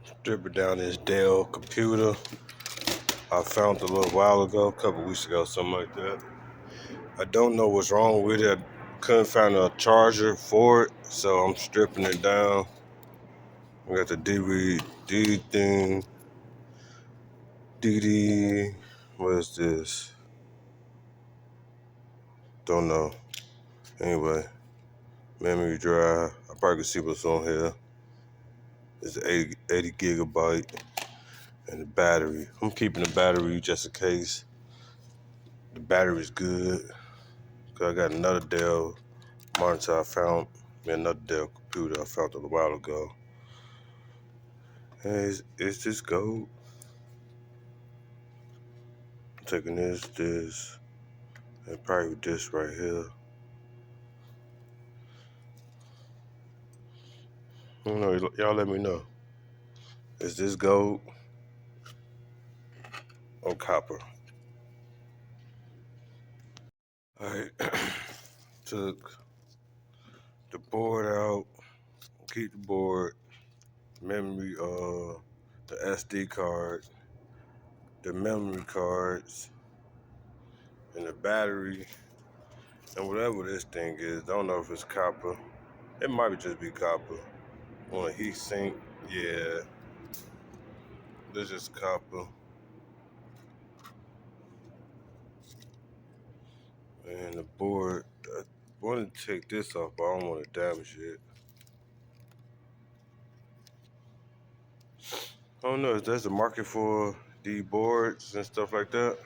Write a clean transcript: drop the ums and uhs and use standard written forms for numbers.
Stripping down this Dell computer. I found it a little while ago, a couple weeks ago, something like that. I don't know what's wrong with it. I couldn't find a charger for it, so I'm stripping it down. We got the DD thing. DD, what is this? Don't know. Anyway, memory drive. I probably can see what's on here. It's 80 gigabyte. And the battery. I'm keeping the battery just in case. The battery's good. Cause I got another Dell monitor I found. Another Dell computer I found a while ago. Hey, is this gold? I'm taking this, and probably this right here. I don't know. Y'all let me know. Is this gold or copper? Alright. Took the board out. Keep the board. Memory, the SD card, the memory cards, and the battery, and whatever this thing is. Don't know if it's copper. It might just be copper. On a heat sink, yeah. This is copper. And the board, I want to take this off, but I don't want to damage it. I don't know if there's a market for the boards and stuff like that.